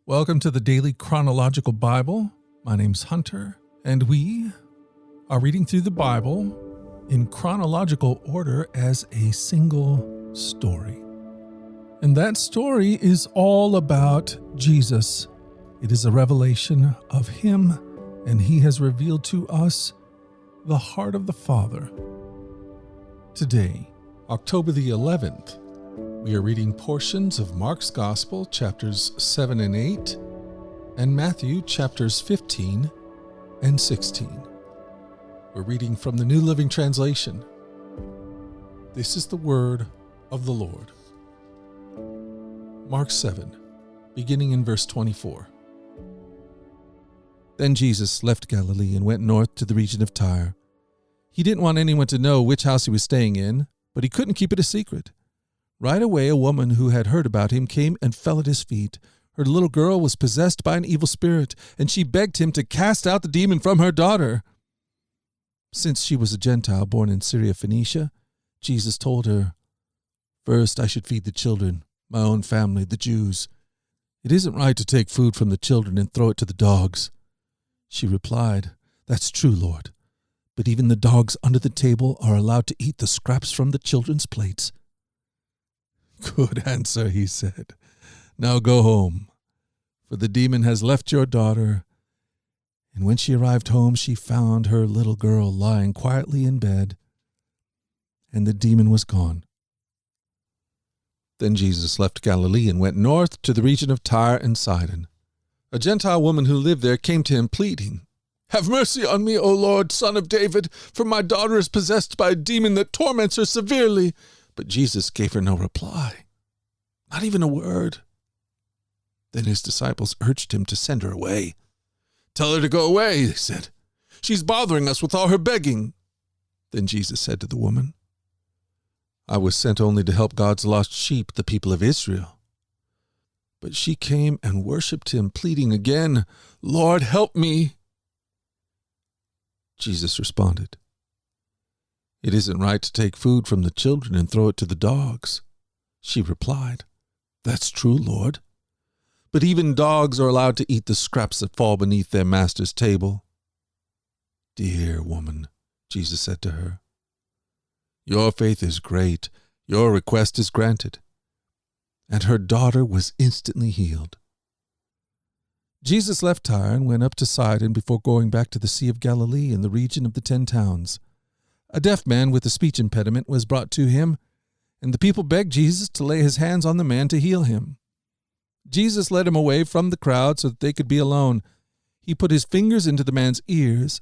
Welcome to the Daily Chronological Bible. My name's Hunter, and we are reading through the Bible in chronological order as a single story. And that story is all about Jesus. It is a revelation of Him, and He has revealed to us the heart of the Father. Today, October the 11th, we are reading portions of Mark's Gospel, chapters 7 and 8, and Matthew, chapters 15 and 16. We're reading from the New Living Translation. This is the word of the Lord. Mark 7, beginning in verse 24. Then Jesus left Galilee and went north to the region of Tyre. He didn't want anyone to know which house he was staying in, but he couldn't keep it a secret. Right away, a woman who had heard about him came and fell at his feet. Her little girl was possessed by an evil spirit, and she begged him to cast out the demon from her daughter. Since she was a Gentile born in Syria Phoenicia, Jesus told her, "First I should feed the children, my own family, the Jews. It isn't right to take food from the children and throw it to the dogs." She replied, "That's true, Lord. But even the dogs under the table are allowed to eat the scraps from the children's plates." "Good answer," he said. "Now go home, for the demon has left your daughter." And when she arrived home, she found her little girl lying quietly in bed, and the demon was gone. Then Jesus left Galilee and went north to the region of Tyre and Sidon. A Gentile woman who lived there came to him pleading, "Have mercy on me, O Lord, Son of David, for my daughter is possessed by a demon that torments her severely." But Jesus gave her no reply, not even a word. Then his disciples urged him to send her away. "Tell her to go away," they said. "She's bothering us with all her begging." Then Jesus said to the woman, "I was sent only to help God's lost sheep, the people of Israel." But she came and worshipped him, pleading again, "Lord, help me." Jesus responded, "It isn't right to take food from the children and throw it to the dogs." She replied, "That's true, Lord. But even dogs are allowed to eat the scraps that fall beneath their master's table." "Dear woman," Jesus said to her, "your faith is great. Your request is granted." And her daughter was instantly healed. Jesus left Tyre and went up to Sidon before going back to the Sea of Galilee in the region of the 10 towns. A deaf man with a speech impediment was brought to him, and the people begged Jesus to lay his hands on the man to heal him. Jesus led him away from the crowd so that they could be alone. He put his fingers into the man's ears.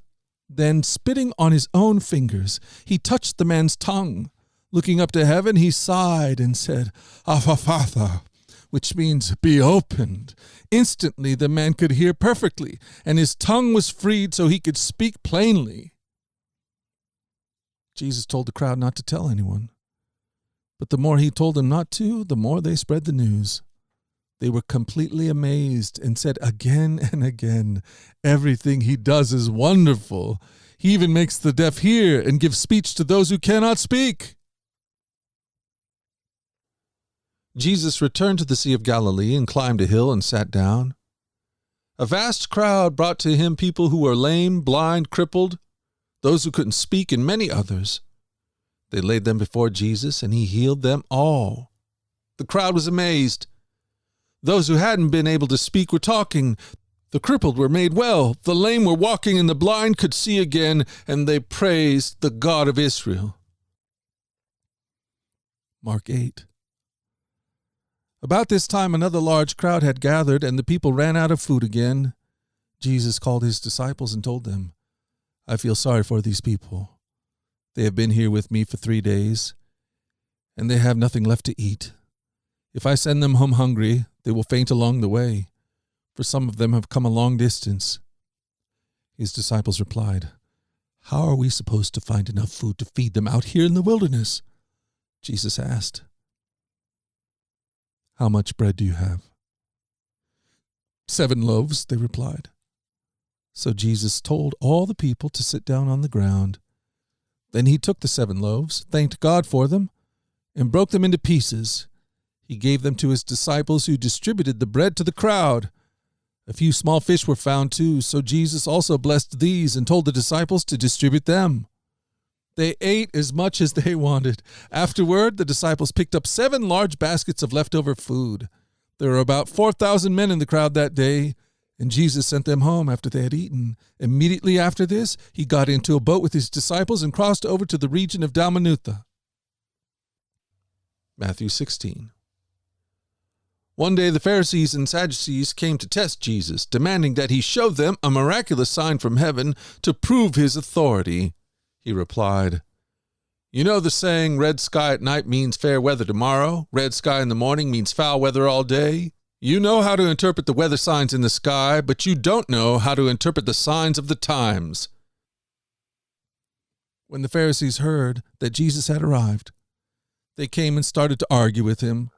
Then, spitting on his own fingers, he touched the man's tongue. Looking up to heaven, he sighed and said, "Aphatha," which means "be opened." Instantly the man could hear perfectly, and his tongue was freed so he could speak plainly. Jesus told the crowd not to tell anyone. But the more he told them not to, the more they spread the news. They were completely amazed and said again and again, "Everything he does is wonderful. He even makes the deaf hear and gives speech to those who cannot speak." Jesus returned to the Sea of Galilee and climbed a hill and sat down. A vast crowd brought to him people who were lame, blind, crippled, those who couldn't speak, and many others. They laid them before Jesus, and he healed them all. The crowd was amazed. Those who hadn't been able to speak were talking. The crippled were made well. The lame were walking, and the blind could see again, and they praised the God of Israel. Mark 8. About this time another large crowd had gathered, and the people ran out of food again. Jesus called his disciples and told them, "I feel sorry for these people. They have been here with me for 3 days, and they have nothing left to eat. If I send them home hungry, they will faint along the way, for some of them have come a long distance." His disciples replied, "How are we supposed to find enough food to feed them out here in the wilderness?" Jesus asked, "How much bread do you have?" 7 loaves, they replied. So Jesus told all the people to sit down on the ground. Then he took the 7 loaves, thanked God for them, and broke them into pieces. He gave them to his disciples, who distributed the bread to the crowd. A few small fish were found too, so Jesus also blessed these and told the disciples to distribute them. They ate as much as they wanted. Afterward, the disciples picked up 7 large baskets of leftover food. There were about 4,000 men in the crowd that day, and Jesus sent them home after they had eaten. Immediately after this, he got into a boat with his disciples and crossed over to the region of Dalmanutha. Matthew 16. One day the Pharisees and Sadducees came to test Jesus, demanding that he show them a miraculous sign from heaven to prove his authority. He replied, "You know the saying, red sky at night means fair weather tomorrow, red sky in the morning means foul weather all day? You know how to interpret the weather signs in the sky, but you don't know how to interpret the signs of the times." When the Pharisees heard that Jesus had arrived, they came and started to argue with him.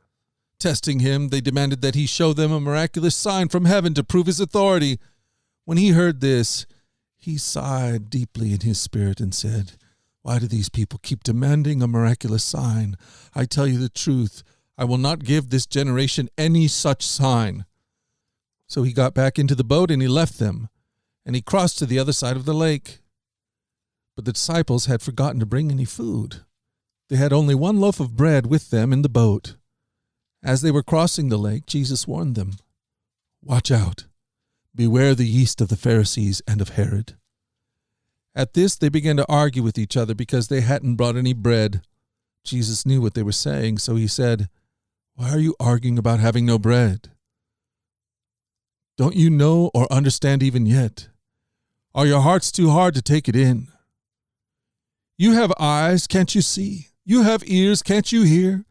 Testing him, they demanded that he show them a miraculous sign from heaven to prove his authority. When he heard this, he sighed deeply in his spirit and said, "Why do these people keep demanding a miraculous sign? I tell you the truth, I will not give this generation any such sign." So he got back into the boat and he left them, and he crossed to the other side of the lake. But the disciples had forgotten to bring any food. They had only 1 loaf of bread with them in the boat. As they were crossing the lake, Jesus warned them, "Watch out. Beware the yeast of the Pharisees and of Herod." At this, they began to argue with each other because they hadn't brought any bread. Jesus knew what they were saying, so he said, "Why are you arguing about having no bread? Don't you know or understand even yet? Are your hearts too hard to take it in? You have eyes, can't you see? You have ears, can't you hear?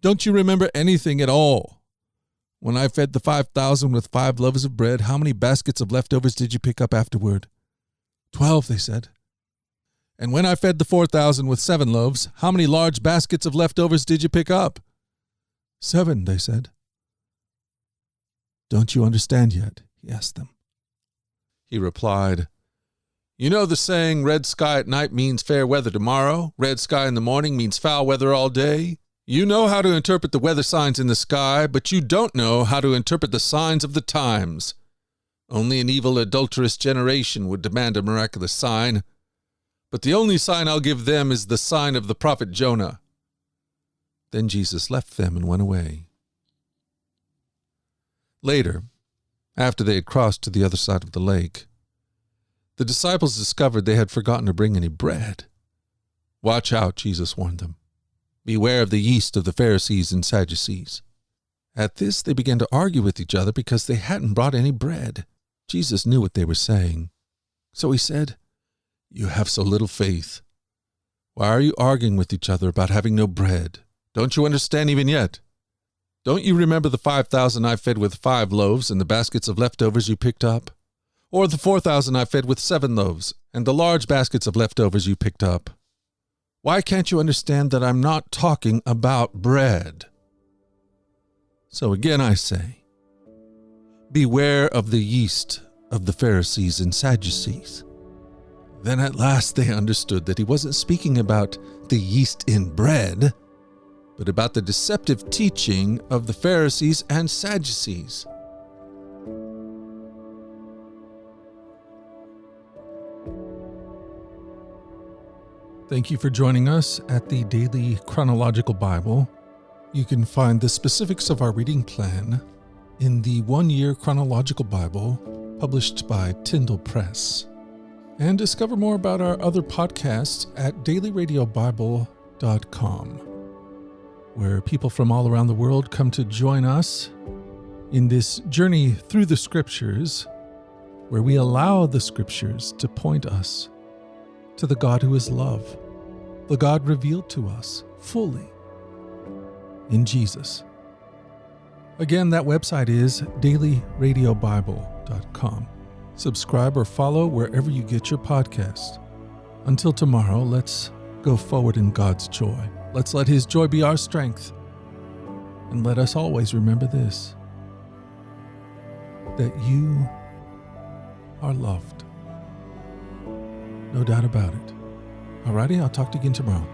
Don't you remember anything at all? When I fed the 5,000 with 5 loaves of bread, how many baskets of leftovers did you pick up afterward?" 12, they said. "And when I fed the 4,000 with 7 loaves, how many large baskets of leftovers did you pick up?" 7, they said. "Don't you understand yet?" he asked them. He replied, "You know the saying, red sky at night means fair weather tomorrow, red sky in the morning means foul weather all day? You know how to interpret the weather signs in the sky, but you don't know how to interpret the signs of the times. Only an evil, adulterous generation would demand a miraculous sign, but the only sign I'll give them is the sign of the prophet Jonah." Then Jesus left them and went away. Later, after they had crossed to the other side of the lake, the disciples discovered they had forgotten to bring any bread. "Watch out," Jesus warned them. "Beware of the yeast of the Pharisees and Sadducees." At this, they began to argue with each other because they hadn't brought any bread. Jesus knew what they were saying. So he said, "You have so little faith. Why are you arguing with each other about having no bread? Don't you understand even yet? Don't you remember the 5,000 I fed with 5 loaves and the baskets of leftovers you picked up? Or the 4,000 I fed with 7 loaves and the large baskets of leftovers you picked up? Why can't you understand that I'm not talking about bread? So again I say, beware of the yeast of the Pharisees and Sadducees." Then at last they understood that he wasn't speaking about the yeast in bread, but about the deceptive teaching of the Pharisees and Sadducees. Thank you for joining us at the Daily Chronological Bible. You can find the specifics of our reading plan in the 1-year Chronological Bible published by Tyndall Press. And discover more about our other podcasts at dailyradiobible.com, where people from all around the world come to join us in this journey through the Scriptures, where we allow the Scriptures to point us to the God who is love, the God revealed to us fully in Jesus. Again, that website is dailyradiobible.com. Subscribe or follow wherever you get your podcast. Until tomorrow, let's go forward in God's joy. Let's let His joy be our strength. And let us always remember this, that you are loved. No doubt about it. Alrighty, I'll talk to you again tomorrow.